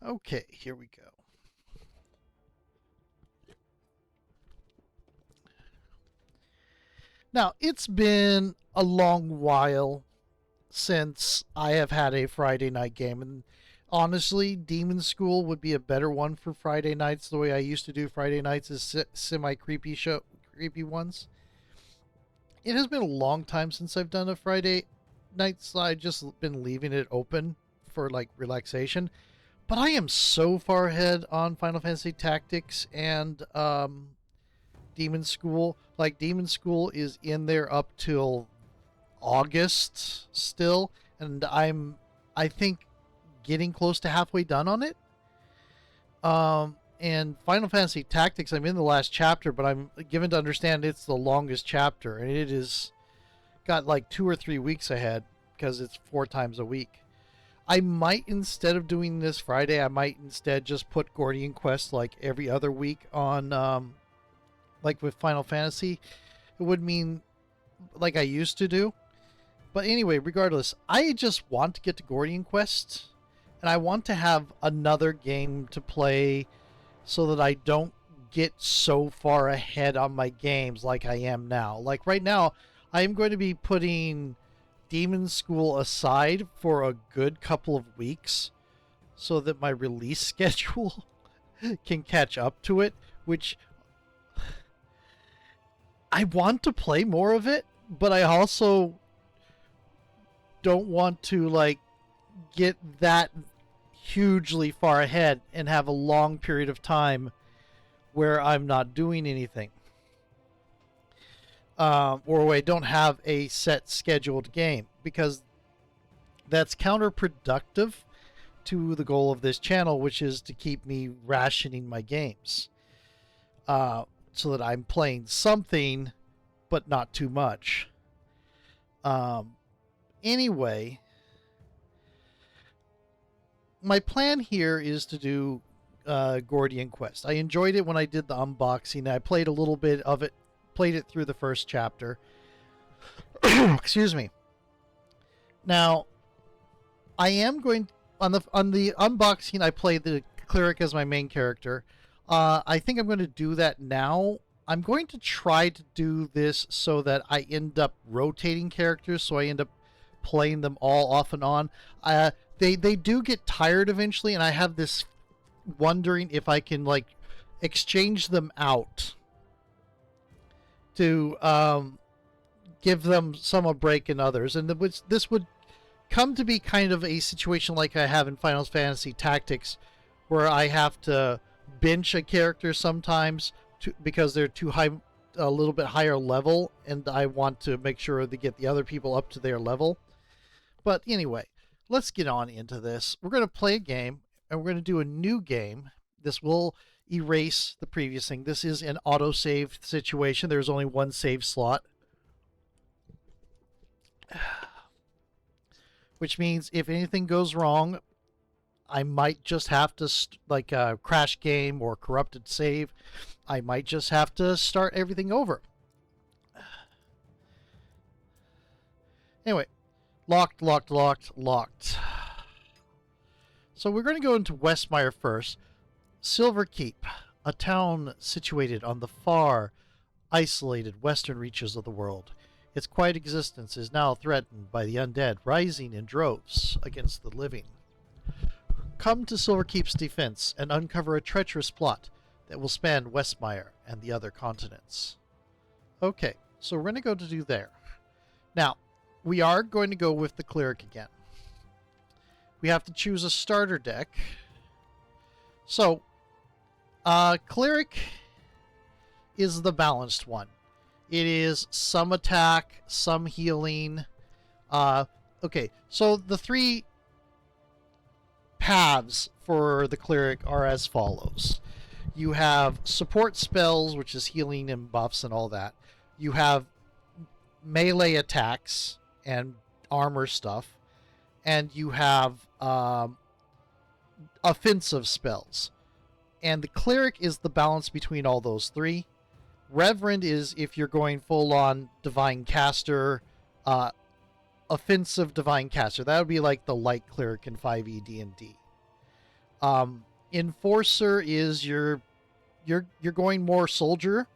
Okay, here we go. Now, it's been a long while since I have had a Friday night game, and honestly, Demon School would be a better one for Friday nights. The way I used to do Friday nights is semi creepy ones. It has been a long time since I've done a Friday night, so I've just been leaving it open for like relaxation. But I am so far ahead on Final Fantasy Tactics and Demon School. Like Demon School is in there up till August still, and I think getting close to halfway done on it. And Final Fantasy Tactics, I'm in the last chapter, but I'm given to understand it's the longest chapter, and it is got like 2 or 3 weeks ahead because it's 4 times a week. I might, instead of doing this Friday, I might instead just put Gordian Quest like every other week on, like with Final Fantasy. It would mean like I used to do. But anyway, regardless, I just want to get to Gordian Quest, and I want to have another game to play so that I don't get so far ahead on my games like I am now. Like right now, I am going to be putting Demon School aside for a good couple of weeks so that my release schedule can catch up to it, which I want to play more of it, but I also don't want to like get that hugely far ahead and have a long period of time where I'm not doing anything. Or I don't have a set scheduled game, because that's counterproductive to the goal of this channel, which is to keep me rationing my games, so that I'm playing something but not too much. Anyway, my plan here is to do Gordian Quest. I enjoyed it when I did the unboxing. I played a little bit of it, played it through the first chapter. Excuse me. Now, I am going on the unboxing. I played the cleric as my main character. I think I'm going to do that now. I'm going to try to do this so that I end up rotating characters, so I end up playing them all off and on. They do get tired eventually, and I have this wondering if I can like exchange them out to give them some a break in others, and this would come to be kind of a situation like I have in Final Fantasy Tactics, where I have to bench a character sometimes because they're too high, a little bit higher level, and I want to make sure to get the other people up to their level. But anyway, let's get on into this. We're going to play a game, and we're going to do a new game. This will erase the previous thing. This is an autosave situation. There's only one save slot, which means if anything goes wrong, I might just have to, like a crash game or corrupted save, I might just have to start everything over. Anyway, locked. So we're going to go into Westmire first. Silverkeep, a town situated on the far, isolated western reaches of the world. Its quiet existence is now threatened by the undead rising in droves against the living. Come to Silverkeep's defense and uncover a treacherous plot that will span Westmire and the other continents. Okay, so we're going to go to do there. Now, we are going to go with the cleric again. We have to choose a starter deck. So, cleric is the balanced one. It is some attack, some healing. Okay, so the three paths for the cleric are as follows. You have support spells, which is healing and buffs and all that. You have melee attacks and armor stuff. And you have offensive spells. And the cleric is the balance between all those three. Reverend is if you're going full on divine caster, offensive divine caster. That would be like the light cleric in 5e D&D. Enforcer is you're going more soldier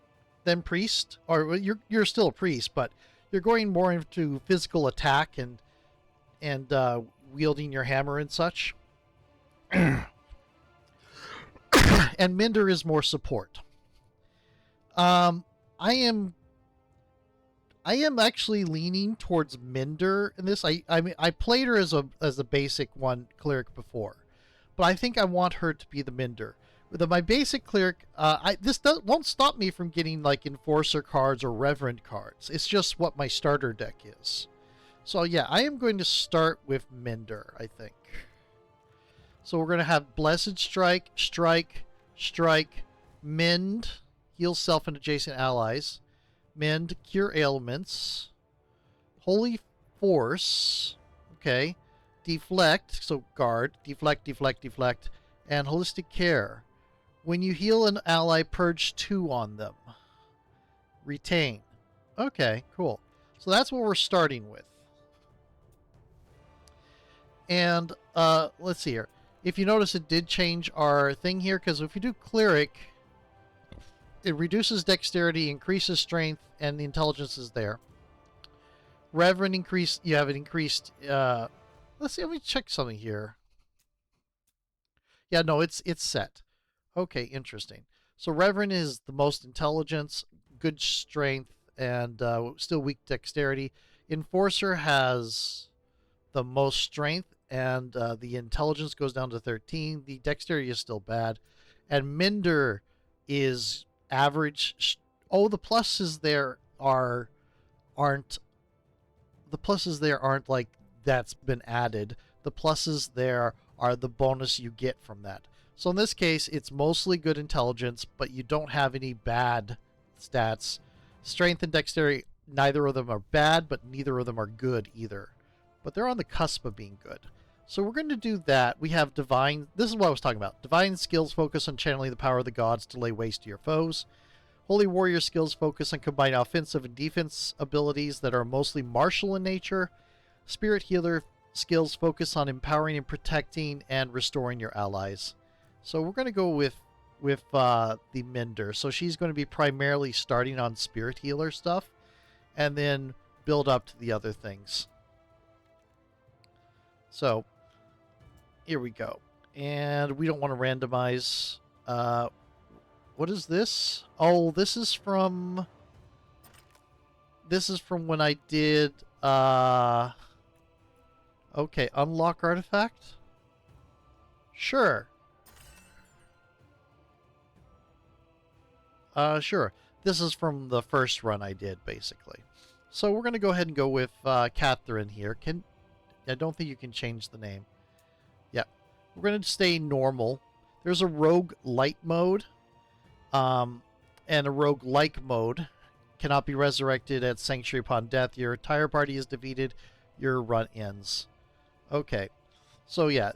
than priest, or well, you're still a priest, but you're going more into physical attack and wielding your hammer and such. And Minder is more support. Um, I am actually leaning towards Minder in this. I mean I played her as a basic one cleric before, but I think I want her to be the Minder. With my basic cleric, won't stop me from getting like Enforcer cards or Reverend cards. It's just what my starter deck is. So yeah, I am going to start with Minder, I think. So we're going to have Blessed Strike, Strike, Strike, Mend, heal self and adjacent allies, Mend, Cure ailments, Holy Force, okay, Deflect, so guard, Deflect, Deflect, Deflect, and Holistic Care. When you heal an ally, purge 2 on them. Retain. Okay, cool. So that's what we're starting with. And let's see here. If you notice, it did change our thing here, because if you do Cleric, it reduces dexterity, increases strength, and the intelligence is there. Reverend increase, you have it increased. Let's see, let me check something here. Yeah, no, it's set. Okay, interesting. So Reverend is the most intelligence, good strength, and still weak dexterity. Enforcer has the most strength, and the intelligence goes down to 13. The dexterity is still bad. And Minder is average. Oh, the pluses there aren't like that's been added. The pluses there are the bonus you get from that. So in this case, it's mostly good intelligence, but you don't have any bad stats. Strength and dexterity, neither of them are bad, but neither of them are good either. But they're on the cusp of being good. So we're going to do that. We have Divine. This is what I was talking about. Divine skills focus on channeling the power of the gods to lay waste to your foes. Holy Warrior skills focus on combining offensive and defense abilities that are mostly martial in nature. Spirit Healer skills focus on empowering and protecting and restoring your allies. So we're going to go with the Minder. So she's going to be primarily starting on Spirit Healer stuff and then build up to the other things. So here we go. And we don't want to randomize. What is this? Oh, this is from when I did okay, unlock artifact? Sure. Sure. This is from the first run I did, basically. So we're going to go ahead and go with Catherin here. I don't think you can change the name. Yeah. We're going to stay normal. There's a rogue light mode. And a rogue like mode. Cannot be resurrected at Sanctuary upon death. Your entire party is defeated. Your run ends. Okay. So yeah.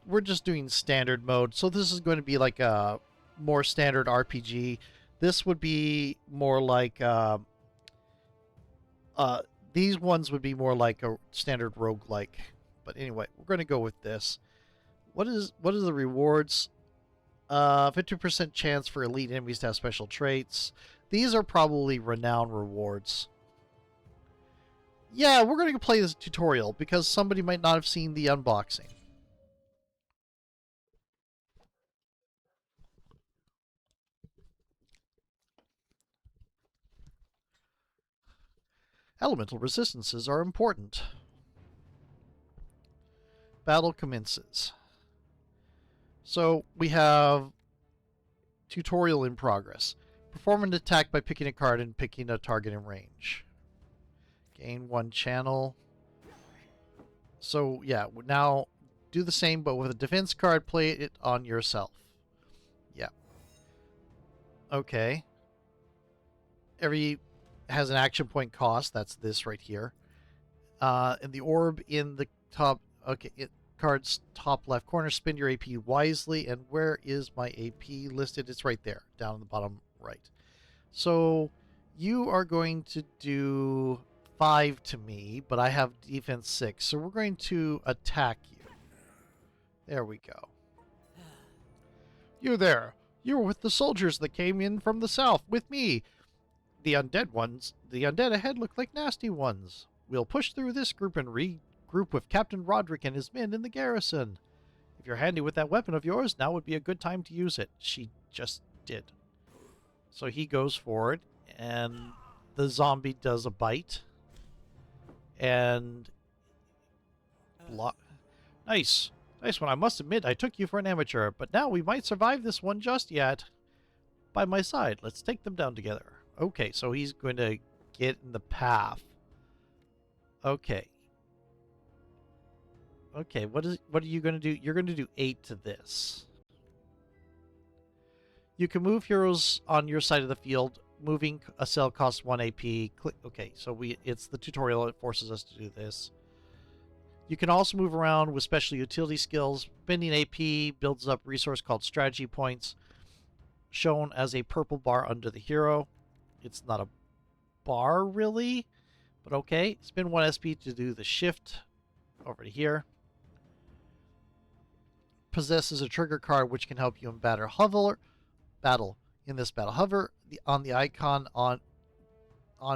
We're just doing standard mode. So this is going to be like a more standard RPG. This would be more like these ones would be more like a standard roguelike. But anyway, we're going to go with this. What is the rewards? 50% chance for elite enemies to have special traits. These are probably renown rewards. Yeah, we're going to play this tutorial because somebody might not have seen the unboxing. Elemental resistances are important. Battle commences. So we have tutorial in progress. Perform an attack by picking a card and picking a target in range. Gain 1 channel. So yeah, now do the same but with a defense card. Play it on yourself. Yeah. Okay. Every has an action point cost. That's this right here. And the orb in the top. Okay, card's top left corner. Spend your AP wisely. And where is my AP listed? It's right there, down in the bottom right. So you are going to do 5 to me, but I have defense 6. So we're going to attack you. There we go. You there! You were with the soldiers that came in from the south, with me! The undead ahead look like nasty ones. We'll push through this group and regroup with Captain Roderick and his men in the garrison. If you're handy with that weapon of yours, now would be a good time to use it. She just did. So he goes forward, and the zombie does a bite. And... Nice. Nice one. I must admit, I took you for an amateur, but now we might survive this one just yet. By my side, let's take them down together. Okay, so he's going to get in the path. Okay. Okay, what are you going to do? You're going to do 8 to this. You can move heroes on your side of the field. Moving a cell costs 1 AP. Click. Okay, so it's the tutorial. It forces us to do this. You can also move around with special utility skills. Spending AP builds up resource called strategy points, shown as a purple bar under the hero. It's not a bar, really, but okay. Spend 1 SP to do the shift over to here. Possesses a trigger card which can help you in battle. In this battle, hover on the icon on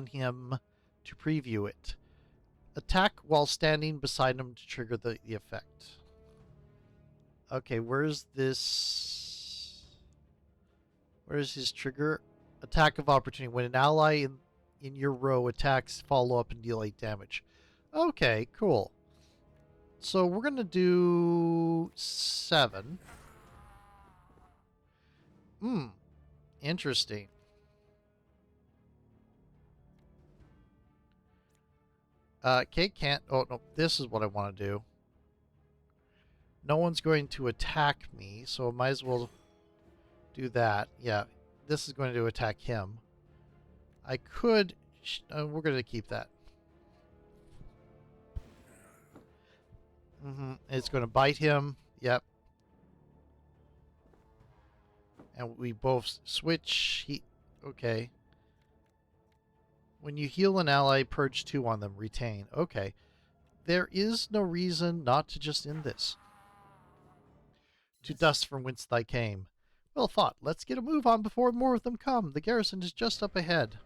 him to preview it. Attack while standing beside him to trigger the effect. Okay, where's this? Where's his trigger? Attack of opportunity. When an ally in your row attacks, follow up and deal 8 damage. Okay, cool. So we're going to do 7. Interesting. Kate can't... Oh, no, this is what I want to do. No one's going to attack me, so I might as well do that. Yeah, this is going to attack him. I could... we're going to keep that. It's going to bite him. Yep. And we both switch. Okay. When you heal an ally, purge 2 on them. Retain. Okay. There is no reason not to just end this. To dust from whence thy came. Well thought. Let's get a move on before more of them come. The garrison is just up ahead.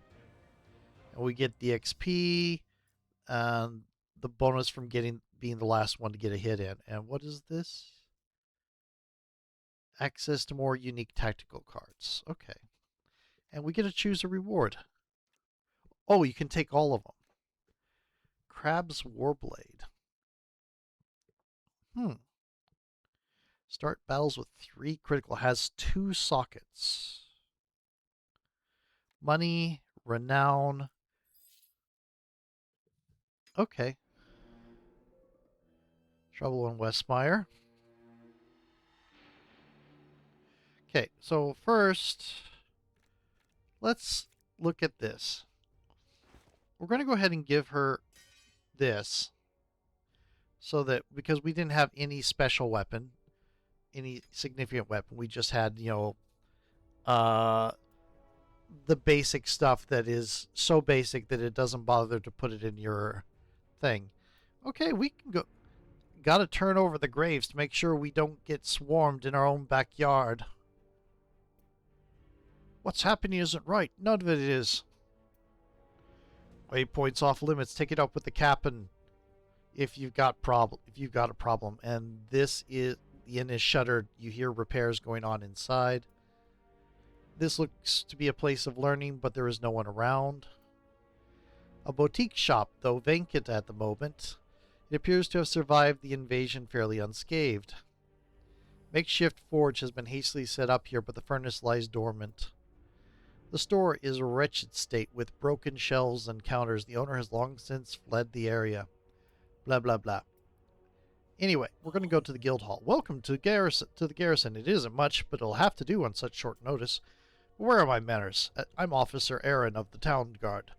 And we get the XP and the bonus from being the last one to get a hit in. And what is this? Access to more unique tactical cards. Okay. And we get to choose a reward. Oh, you can take all of them. Crab's Warblade. Start battles with 3 critical. Has 2 sockets. Money, renown. Okay. Trouble in Westmire. Okay, so first, let's look at this. We're going to go ahead and give her this. So that, because we didn't have any special weapon, any significant weapon, we just had, the basic stuff that is so basic that it doesn't bother to put it in your thing. Okay, we can go. Gotta turn over the graves to make sure we don't get swarmed in our own backyard. What's happening isn't right. None of it is. Waypoints off limits. Take it up with the captain if you've got a problem. And this is, the inn is shuttered. You hear repairs going on inside. This looks to be a place of learning, but there is no one around. A boutique shop, though vacant at the moment. It appears to have survived the invasion fairly unscathed. Makeshift forge has been hastily set up here, but the furnace lies dormant. The store is a wretched state with broken shelves and counters. The owner has long since fled the area. Blah, blah, blah. Anyway, we're going to go to the guild hall. Welcome to the garrison. It isn't much, but it'll have to do on such short notice. But where are my manners? I'm Officer Aaron of the Town Guard.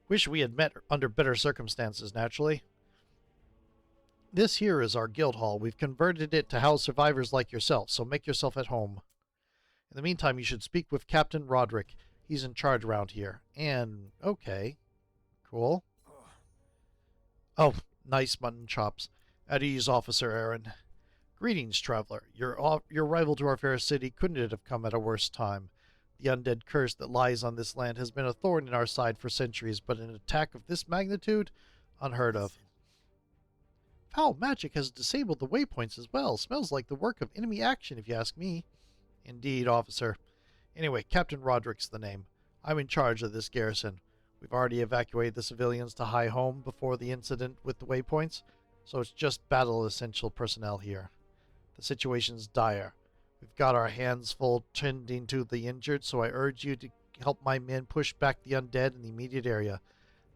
Wish we had met under better circumstances, naturally. This here is our guild hall. We've converted it to house survivors like yourself, so make yourself at home. In the meantime, you should speak with Captain Roderick. He's in charge around here. And, okay. Cool. Oh, nice mutton chops. At ease, Officer Aaron. Greetings, traveler. Your arrival to our fair city couldn't it have come at a worse time? The undead curse that lies on this land has been a thorn in our side for centuries, but an attack of this magnitude? Unheard of. Foul magic has disabled the waypoints as well. Smells like the work of enemy action, if you ask me. Indeed, officer. Anyway, Captain Roderick's the name. I'm in charge of this garrison. We've already evacuated the civilians to High Home before the incident with the waypoints, so it's just battle essential personnel here. The situation's dire. We've got our hands full tending to the injured, so I urge you to help my men push back the undead in the immediate area.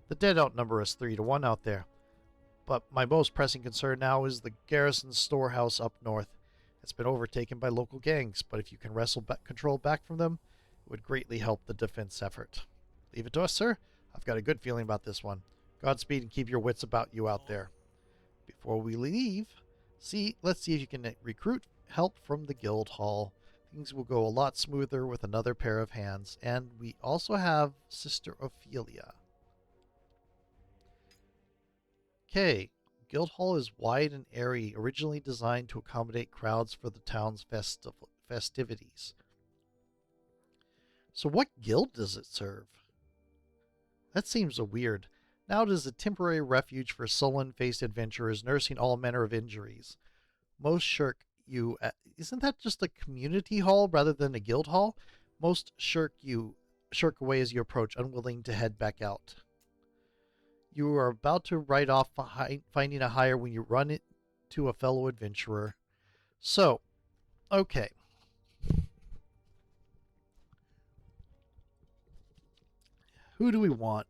The dead outnumber us 3-1 out there. But my most pressing concern now is the garrison storehouse up north. It's been overtaken by local gangs, but if you can wrestle control back from them, it would greatly help the defense effort. Leave it to us, sir. I've got a good feeling about this one. Godspeed and keep your wits about you out there. Before we leave, let's see if you can recruit help from the guild hall. Things will go a lot smoother with another pair of hands. And we also have Sister Ophelia. Okay, guild hall is wide and airy, originally designed to accommodate crowds for the town's festivities. So what guild does it serve? That seems weird. Now it is a temporary refuge for sullen-faced adventurers nursing all manner of injuries. Most shirk you... Isn't that just a community hall rather than a guild hall? Most shirk away as you approach, unwilling to head back out. You are about to ride off finding a hire when you run into a fellow adventurer. So, okay. Who do we want?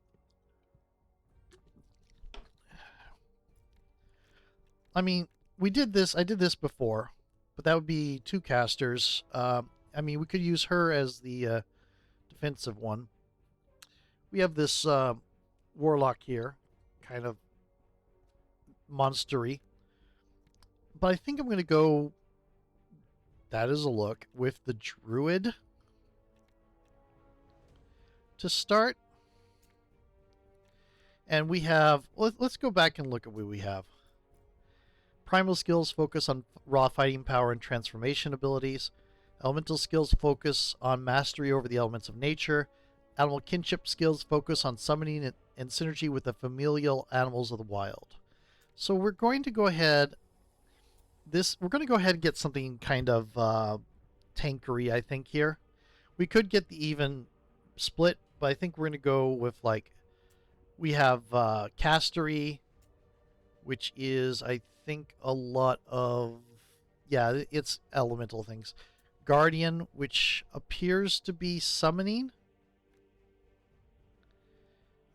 I mean, I did this before, but that would be 2 casters. I mean, we could use her as the defensive one. We have this warlock here, kind of monstery. But I think I'm going to go, that is a look, with the druid to start. And we have, let's go back and look at what we have. Primal skills focus on raw fighting power and transformation abilities. Elemental skills focus on mastery over the elements of nature. Animal kinship skills focus on summoning and synergy with the familial animals of the wild. So we're going to go ahead. We're going to go ahead and get something kind of tankery, I think, here. We could get the even split, but I think we're going to go with, like, we have castery, which is, I think, a lot of, yeah, it's elemental things. Guardian, which appears to be summoning.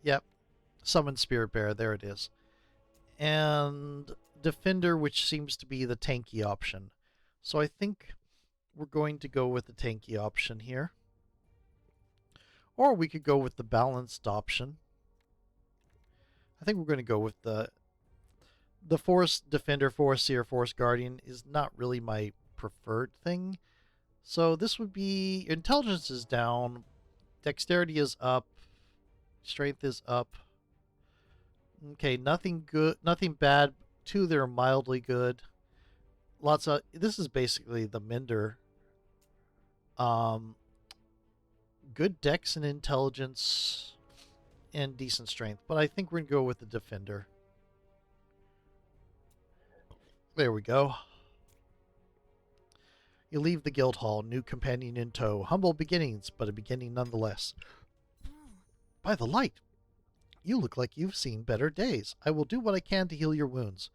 Yep, summon spirit bearer, there it is. And defender, which seems to be the tanky option. So I think we're going to go with the tanky option here. Or we could go with the balanced option. I think we're going to go with the Forest Defender, Forest Seer, Forest Guardian is not really my preferred thing. So this would be, intelligence is down, dexterity is up, strength is up. Okay, nothing good, nothing bad. 2 that are mildly good. Lots of, this is basically the Mender. Good dex and intelligence and decent strength, but I think we're going to go with the Defender. There we go. You leave the guild hall, new companion in tow. Humble beginnings, but a beginning nonetheless. By the light, you look like you've seen better days. I will do what I can to heal your wounds.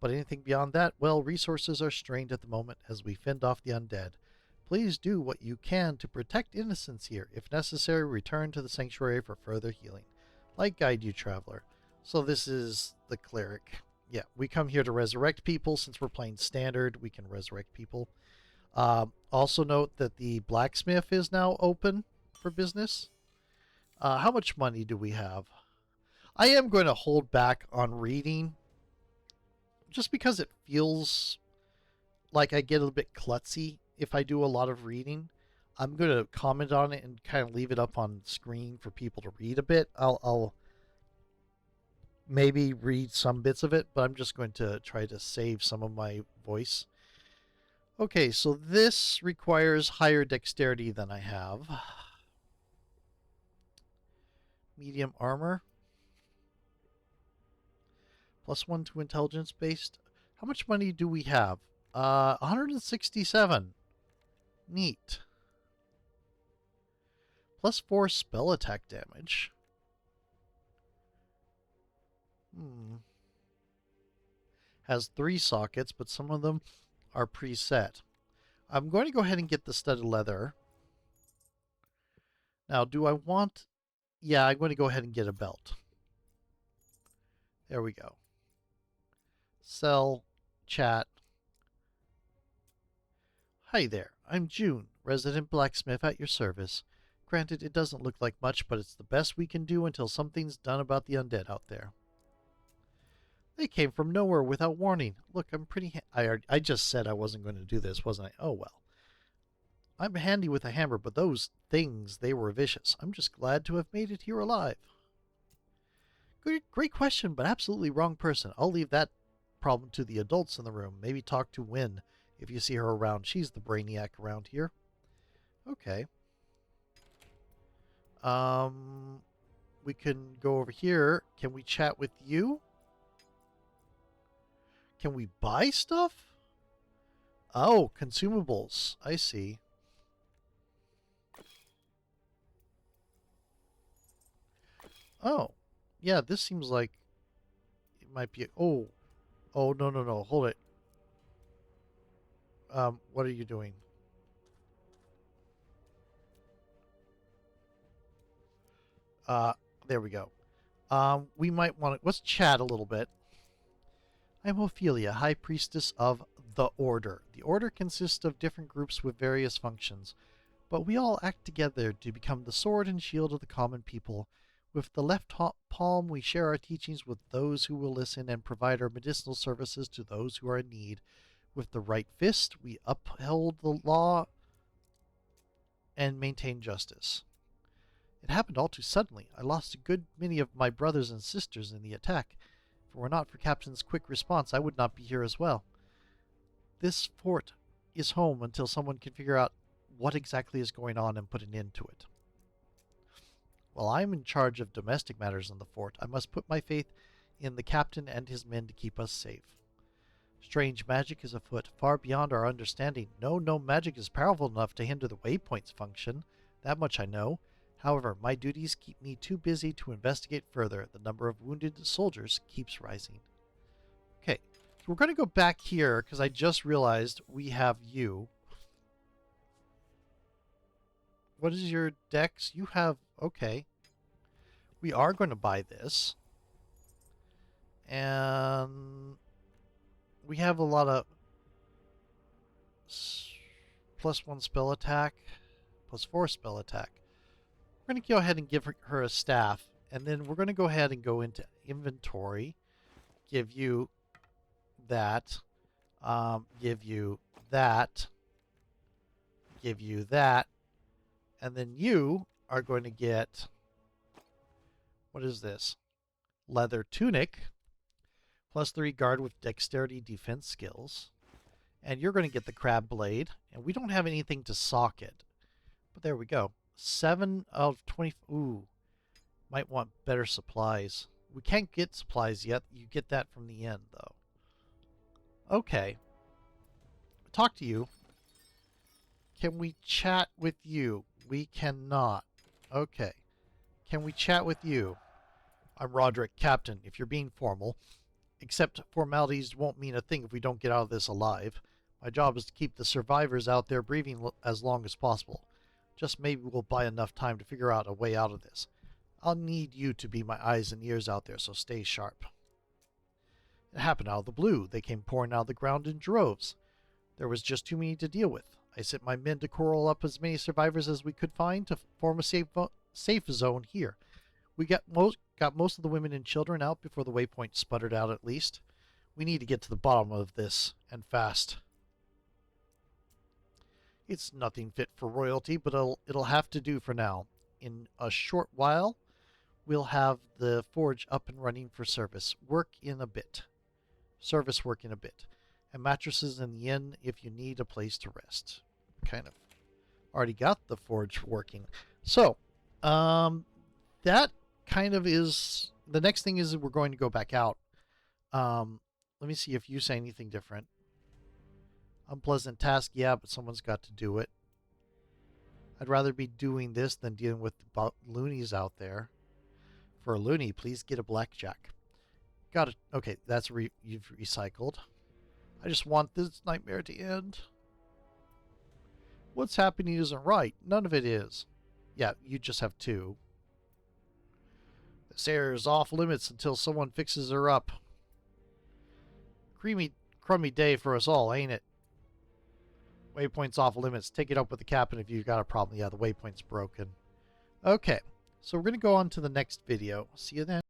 But anything beyond that, well, resources are strained at the moment as we fend off the undead. Please do what you can to protect innocents here. If necessary, return to the sanctuary for further healing. Light guide you, traveler. So this is the cleric. Yeah, we come here to resurrect people. Since we're playing standard, we can resurrect people. Also note that the blacksmith is now open for business. How much money do we have? I am going to hold back on reading just because it feels like I get a little bit klutzy if I do a lot of reading. I'm going to comment on it and kind of leave it up on screen for people to read a bit. I'll maybe read some bits of it, but I'm just going to try to save some of my voice. Okay, so this requires higher dexterity than I have. Medium armor. +1 to intelligence based. How much money do we have? 167. Neat. +4 spell attack damage. Has 3 sockets, but some of them are preset. I'm going to go ahead and get the studded leather. Now, do I want... Yeah, I'm going to go ahead and get a belt. There we go. Sell. Chat. Hi there. I'm June, resident blacksmith at your service. Granted, it doesn't look like much, but it's the best we can do until something's done about the undead out there. They came from nowhere without warning. Look, I'm pretty... I just said I wasn't going to do this, wasn't I? Oh, well. I'm handy with a hammer, but those things, they were vicious. I'm just glad to have made it here alive. Great question, but absolutely wrong person. I'll leave that problem to the adults in the room. Maybe talk to Wynn if you see her around. She's the brainiac around here. Okay. We can go over here. Can we chat with you? Can we buy stuff? Oh, consumables. I see. Oh, yeah, this seems like it might be... Oh, no. Hold it. What are you doing? There we go. We might want to... Let's chat a little bit. I'm Ophelia, High Priestess of the Order. The Order consists of different groups with various functions, but we all act together to become the sword and shield of the common people. With the left palm, we share our teachings with those who will listen and provide our medicinal services to those who are in need. With the right fist, we uphold the law and maintain justice. It happened all too suddenly. I lost a good many of my brothers and sisters in the attack. If it were not for Captain's quick response, I would not be here as well. This fort is home until someone can figure out what exactly is going on and put an end to it. While I am in charge of domestic matters in the fort, I must put my faith in the captain and his men to keep us safe. Strange magic is afoot, far beyond our understanding. No magic is powerful enough to hinder the waypoint's function. That much I know. However, my duties keep me too busy to investigate further. The number of wounded soldiers keeps rising. Okay, so we're going to go back here because I just realized we have you. What is your dex? You have... Okay. We are going to buy this. And we have a lot of +1 spell attack, +4 spell attack. We're going to go ahead and give her a staff. And then we're going to go ahead and go into inventory. Give you that. Give you that. Give you that. And then you are going to get... What is this? Leather tunic. +3 guard with dexterity defense skills. And you're going to get the crab blade. And we don't have anything to sock it. But there we go. 7 of 20. Ooh. Might want better supplies. We can't get supplies yet. You get that from the end, though. Okay. Talk to you. Can we chat with you? We cannot. Okay. Can we chat with you? I'm Roderick, Captain, if you're being formal. Except formalities won't mean a thing if we don't get out of this alive. My job is to keep the survivors out there breathing as long as possible. Just maybe we'll buy enough time to figure out a way out of this. I'll need you to be my eyes and ears out there, so stay sharp. It happened out of the blue. They came pouring out of the ground in droves. There was just too many to deal with. I sent my men to coral up as many survivors as we could find to form a safe zone here. We got most of the women and children out before the waypoint sputtered out at least. We need to get to the bottom of this, and fast. It's nothing fit for royalty, but it'll have to do for now. In a short while, we'll have the forge up and running for service work in a bit. and mattresses in the inn if you need a place to rest. Kind of already got the forge working. So, that kind of is... The next thing is that we're going to go back out. Let me see if you say anything different. Unpleasant task, yeah, but someone's got to do it. I'd rather be doing this than dealing with the loonies out there. For a loony, please get a blackjack. Got it. Okay, that's you've recycled. I just want this nightmare to end. What's happening isn't right. None of it is. Yeah, you just have 2. This area is off limits until someone fixes her up. Crummy day for us all, ain't it? Waypoint's off limits. Take it up with the captain if you've got a problem. Yeah, the waypoint's broken. Okay, so we're going to go on to the next video. See you then.